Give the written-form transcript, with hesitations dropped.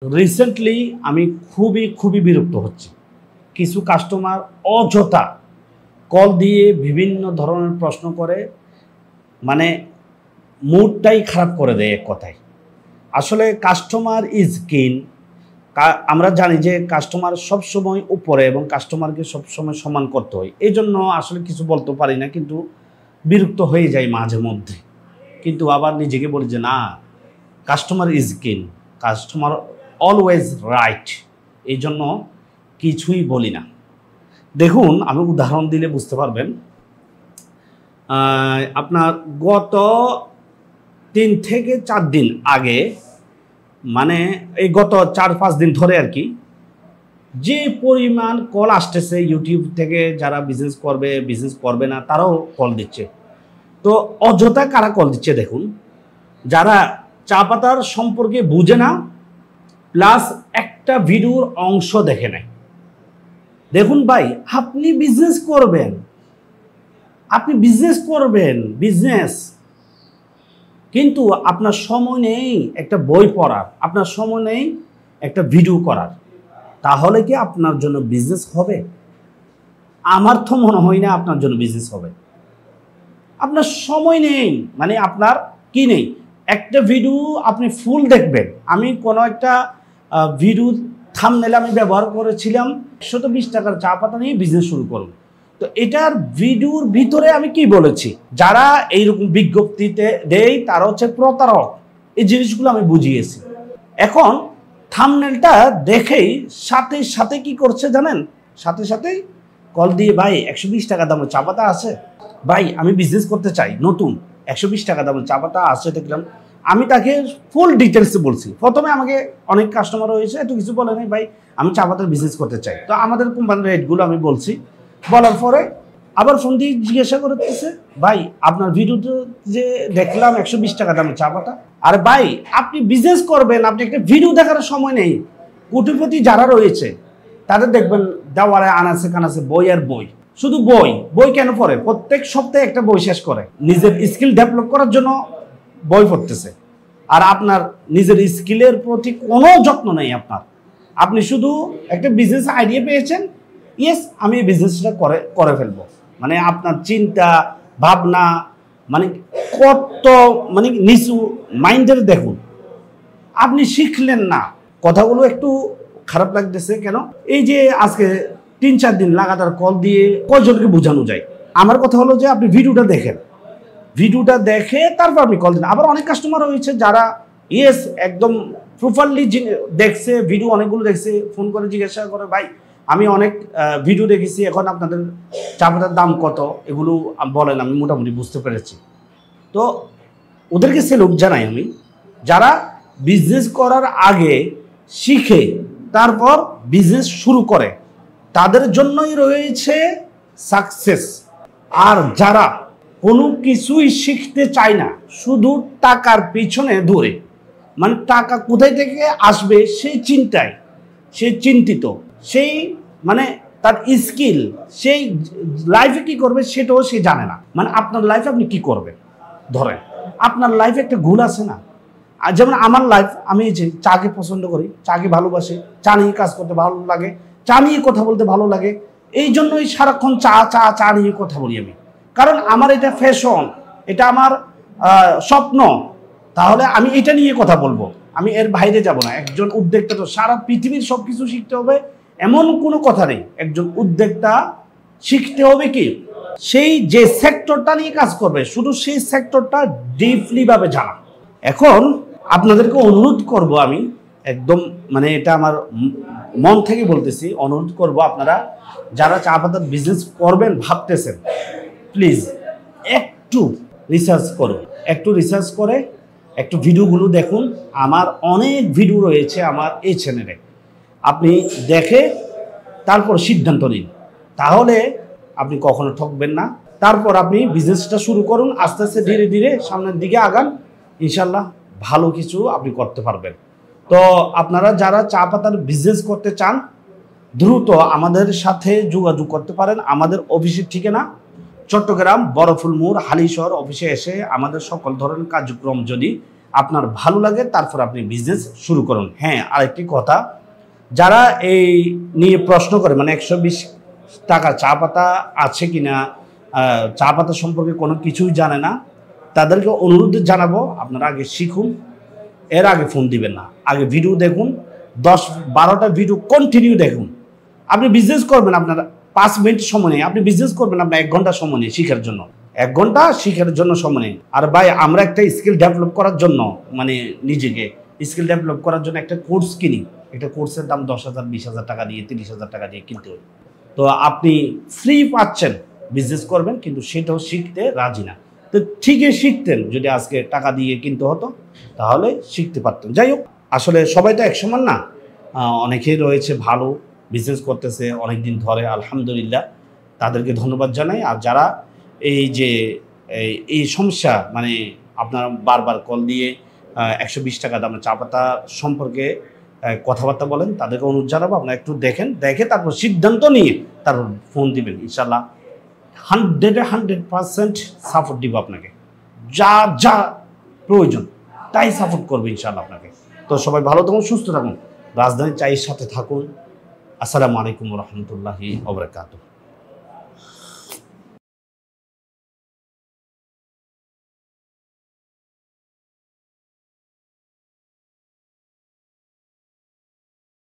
Recently আমি খুবই বিরক্ত হচ্ছি। কিছু কাস্টমার অযথা কল দিয়ে বিভিন্ন ধরনের প্রশ্ন করে, মানে মুডটাই খারাপ করে দেয় এক কথায়। আসলে কাস্টমার ইজ কিং। আমরা জানি যে কাস্টমার সবসময় উপরে এবং কাস্টমারকে সবসময় সম্মান করতে হয়। এই জন্য আসলে কিছু বলতে পারি না, কিন্তু বিরক্ত হয়ে যায় মাঝে মধ্যে। কিন্তু আবার নিজেকে বলি যে না, customer is king, customer always right. এই জন্য কিছুই বলি না। দেখুন, আমি উদাহরণ দিলে বুঝতে পারবেন। আপনার গত 3 থেকে 4 দিন আগে, মানে এই গত 4-5 দিন ধরে আর কি, যে পরিমাণ কল আসতেছে ইউটিউব থেকে, যারা বিজনেস করবে না তারাও কল দিচ্ছে। তো অযথা কারা কল দিচ্ছে দেখুন, যারা চা পাতার সম্পর্কে বুঝে না, প্লাস একটা ভিডিওর অংশ দেখে নেয়। দেখুন ভাই, আপনি বিজনেস করবেন, কিন্তু আপনার সময় নেই একটা বই পড়ার, আপনার সময় নেই একটা ভিডিও করার। তাহলে কি আপনার জন্য বিজনেস হবে? আমার তো মনে হয় না আপনার জন্য বিজনেস হবে। আপনার সময় নেই, মানে আপনার কি নেই, একটা ভিডিও আপনি ফুল দেখবেন। আমি কোনো একটা ভিডিও থাম্বনেল আমি ব্যবহার করেছিলাম 120 টাকার চা পাতা নিয়ে বিজনেস শুরু করুন। তো এটার ভিডিওর ভিতরে আমি কি বলেছি, যারা এইরকম বিজ্ঞপ্তিতে দেয় তারা হচ্ছে প্রতারক। এই জিনিসগুলো আমি বুঝিয়েছি। এখন থাম্বনেলটা দেখেই সাথে কি করছে জানেন, সাথেই কল দিয়ে, ভাই 120 টাকা দামের চা পাতা আছে, ভাই আমি বিজনেস করতে চাই, নতুন 120 টাকা দামের চা পাতা আছে দেখলাম। আমি তাকে ফুল ডিটেলসে বলছি। প্রথমে আমাকে অনেক কাস্টমার হয়েছে, এত কিছু বলে নাই, ভাই আমি চা পাতার বিজনেস করতে চাই। তো আমাদের কোম্পানির রেটগুলো আমি বলছি। বলার পরে আবার ফোন দিয়ে জিজ্ঞাসা করতেছে, ভাই আপনার ভিডিওতে যে দেখলাম 120 টাকা দামের চা পাতা। আরে ভাই, আপনি বিজনেস করবেন, আপনি একটা ভিডিও দেখার সময় নেই। কোটিপতি যারা রয়েছে তাদের দেখবেন দেওয়ালে আনাচে কানাচে বই আর বই, শুধু বই কেন পড়ে? প্রত্যেক সপ্তাহে একটা বই শেষ করে, নিজের স্কিল ডেভেলপ করার জন্য বই পড়তেছে। আর আপনার নিজের স্কিলের প্রতি কোনো যত্ন নেই আপনার। আপনি শুধু একটা বিজনেস আইডিয়া পেয়েছেন, ইয়েস আমি এই বিজনেসটা করে ফেলবো। মানে আপনার চিন্তা ভাবনা মানে কত নিচু মাইন্ডের। দেখুন, আপনি শিখলেন না। কথাগুলো একটু খারাপ লাগতেছে কেন? এই যে আজকে 3-4 দিন লাগাতার কল দিয়ে কয়জনকে বোঝানো যায়? আমার কথা হলো যে আপনি ভিডিওটা দেখে তারপর আপনি কল দিন। আবার অনেক কাস্টমার হয়েছে যারা ইয়েস একদম প্রপারলি দেখছে, ভিডিও অনেকগুলো দেখছে, ফোন করে জিজ্ঞাসা করে, ভাই আমি অনেক ভিডিও দেখেছি, এখন আপনাদের চা পাতার দাম কত, এগুলো বলেন, আমি মোটামুটি বুঝতে পেরেছি। তো ওদেরকে সেলুট জানাই আমি, যারা বিজনেস করার আগে শিখে তারপর বিজনেস শুরু করে, তাদের জন্যই রয়েছে সাকসেস। আর যারা কোনো কিছুই শিখতে চায় না, শুধু টাকার পিছনে দৌড়ে, মানে টাকা কোথায় থেকে আসবে সেই চিন্তায়, সে চিন্তিত, সেই মানে তার স্কিল, সেই লাইফে কি করবে সেটাও সে জানে না। মানে আপনার লাইফে আপনি কি করবেন, ধরেন আপনার লাইফে একটা গোল আছে না? আর যেমন আমার লাইফ, আমি যে চাকে পছন্দ করি, চাকে ভালোবাসি, চা নিয়ে কাজ করতে ভালো লাগে, চা নিয়ে কথা বলতে ভালো লাগে। এই জন্যই সারাক্ষণ চা নিয়ে কথা বলি আমি, কারণ আমার এটা ফ্যাশন, এটা আমার স্বপ্ন। তাহলে আমি এটা নিয়ে কথা বলবো, আমি এর বাইরে যাব না। একজন উদ্যোক্তা তো সারা পৃথিবীর সব কিছু শিখতে হবে এমন কোনো কথা নেই। একজন উদ্যোক্তা শিখতে হবে কি, সেই যে সেক্টরটা নিয়ে কাজ করবে, শুধু সেই সেক্টরটা ডিপলি ভাবে জানা। এখন আপনাদেরকে অনুরোধ করব, আমি একদম মানে এটা আমার মন থেকে বলতেছি, অনুরোধ করব, আপনারা যারা চা পাতার বিজনেস করবেন ভাবতেছেন, প্লিজ একটু রিসার্চ করে একটু ভিডিওগুলো দেখুন। আমার অনেক ভিডিও রয়েছে আমার এই চ্যানেলে, আপনি দেখে তারপর সিদ্ধান্ত নিন, তাহলে আপনি কখনো ঠকবেন না। তারপর আপনি বিজনেসটা শুরু করুন, আস্তে আস্তে ধীরে সামনের দিকে আগান, ইনশাল্লাহ ভালো কিছু আপনি করতে পারবেন। তো আপনারা যারা চা পাতার বিজনেস করতে চান, দ্রুত আমাদের সাথে যোগাযোগ করতে পারেন। আমাদের অফিসের ঠিকানা চট্টগ্রাম বড়ফুল মোড় হালিশহর অফিসে এসে আমাদের সকল ধরনের কার্যক্রম যদি আপনার ভালো লাগে তারপর আপনি বিজনেস শুরু করুন। হ্যাঁ, আরেকটি কথা, যারা এই নিয়ে প্রশ্ন করে মানে 120 টাকা চা পাতা আছে কিনা, চা পাতা সম্পর্কে কোনো কিছুই জানে না, তাদেরকে অনুরোধ জানাবো আপনারা আগে শিখুন, এর আগে ফোন দিবেন না। আগে ভিডিও দেখুন, 10-12টা ভিডিও কন্টিনিউ দেখুন। আপনি বিজনেস করবেন, আপনার 5 মিনিট সময় নেই, আপনি বিজনেস করবেন আপনার 1 ঘন্টা সময় নেই শিখার জন্য, 1 ঘন্টা শিখার জন্য সময় নেই। আর ভাই আমরা একটা স্কিল ডেভেলপ করার জন্য মানে নিজেকে স্কিল ডেভেলপ করার জন্য একটা কোর্স কিনি, একটা কোর্সের দাম 10,000 20,000 টাকা দিয়ে 30,000 টাকা দিয়ে কিনতে হয়। তো আপনি ফ্রি পাচ্ছেন, বিজনেস করবেন কিন্তু সেটাও শিখতে রাজি না। তো ঠিকই শিখতেন, যদি আজকে টাকা দিয়ে কিনতে হতো তাহলে শিখতে পারতেন। যাই হোক, আসলে সবাই তো এক সমান না, অনেকেই রয়েছে ভালো বিজনেস করতেছে অনেক দিন ধরে, আলহামদুলিল্লাহ, তাদেরকে ধন্যবাদ জানাই। আর যারা এই যে এই সমস্যা মানে আপনারা বারবার কল দিয়ে 120 টাকা দামের চা পাতা সম্পর্কে কথাবার্তা বলেন, তাদেরকে অনুরোধ জানাবো আপনারা একটু দেখে তারপর সিদ্ধান্ত নিয়ে তারপর ফোন দিবেন। ইনশাল্লাহ 100% সাপোর্ট দিব আপনাকে, যা যা প্রয়োজন তাই সাপোর্ট করবে ইনশাল্লাহ আপনাকে। তো সবাই ভালো থাকুন, সুস্থ থাকুন, রাজধানী চায়ের সাথে থাকুন। আসসালামু আলাইকুম ওয়া রাহমাতুল্লাহি ওয়া বারাকাতুহু।